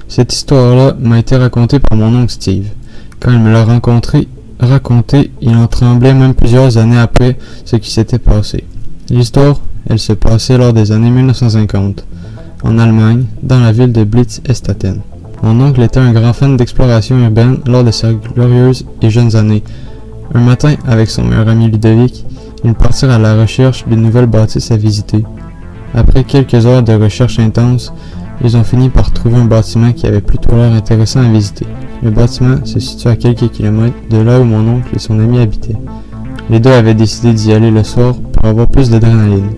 Cette histoire-là m'a été racontée par mon oncle Steve. Quand il me l'a racontée, il en tremblait même plusieurs années après ce qui s'était passé. L'histoire, elle se passait lors des années 1950, en Allemagne, dans la ville de Blitz-Estaten. Mon oncle était un grand fan d'exploration urbaine lors de ses glorieuses et jeunes années. Un matin, avec son meilleur ami Ludovic, ils partirent à la recherche d'une nouvelle bâtisse à visiter. Après quelques heures de recherche intense, ils ont fini par trouver un bâtiment qui avait plutôt l'air intéressant à visiter. Le bâtiment se situe à quelques kilomètres de là où mon oncle et son ami habitaient. Les deux avaient décidé d'y aller le soir pour avoir plus d'adrénaline.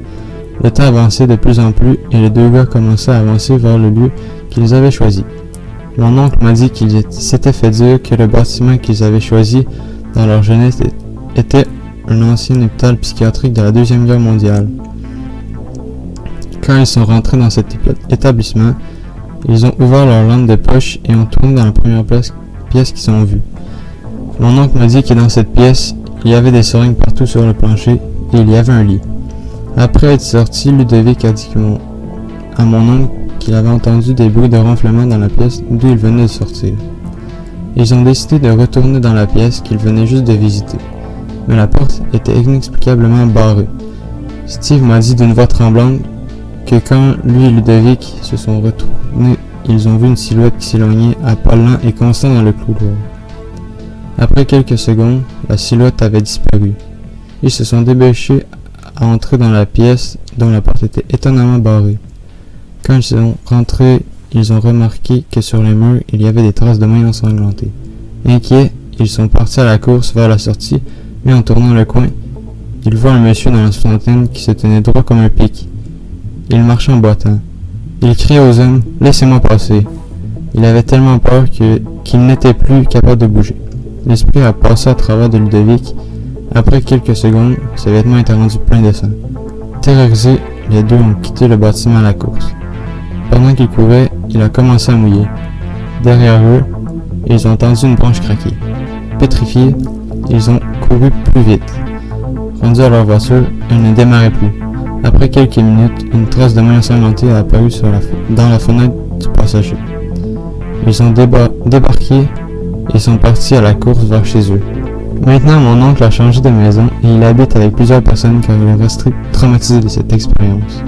Le temps avançait de plus en plus et les deux gars commençaient à avancer vers le lieu qu'ils avaient choisi. Mon oncle m'a dit qu'il s'était fait dire que le bâtiment qu'ils avaient choisi dans leur jeunesse était un ancien hôpital psychiatrique de la Deuxième Guerre mondiale. Quand ils sont rentrés dans cet établissement, ils ont ouvert leur lampe de poche et ont tourné dans la première pièce qu'ils ont vue. Mon oncle m'a dit que dans cette pièce, il y avait des seringues partout sur le plancher et il y avait un lit. Après être sorti, Ludovic a dit à mon oncle qu'il avait entendu des bruits de ronflement dans la pièce d'où il venait de sortir. Ils ont décidé de retourner dans la pièce qu'ils venaient juste de visiter, mais la porte était inexplicablement barrée. Steve m'a dit d'une voix tremblante que quand lui et Ludovic se sont retournés, ils ont vu une silhouette qui s'éloignait à pas lents et constants dans le couloir. Après quelques secondes, la silhouette avait disparu. Ils se sont dépêchés à entrer dans la pièce dont la porte était étonnamment barrée. Quand ils sont rentrés, ils ont remarqué que sur les murs, il y avait des traces de mains ensanglantées. Inquiets, ils sont partis à la course vers la sortie, mais en tournant le coin, ils voient un monsieur dans la fontaine qui se tenait droit comme un pic. Il marchait en boitant. Il criait aux hommes « Laissez-moi passer ». Il avait tellement peur qu'il n'était plus capable de bouger. L'esprit a passé à travers de Ludovic. Après quelques secondes, ses vêtements étaient rendus pleins de sang. Terrorisés, les deux ont quitté le bâtiment à la course. Pendant qu'ils couraient, il a commencé à mouiller. Derrière eux, ils ont entendu une branche craquer. Pétrifiés, ils ont couru plus vite. Rendus à leur voiture, elle ne démarrait plus. Après quelques minutes, une trace de main ensanglantée a apparu dans la fenêtre du passager. Ils ont débarqué et sont partis à la course vers chez eux. Maintenant, mon oncle a changé de maison et il habite avec plusieurs personnes car il est resté traumatisé de cette expérience.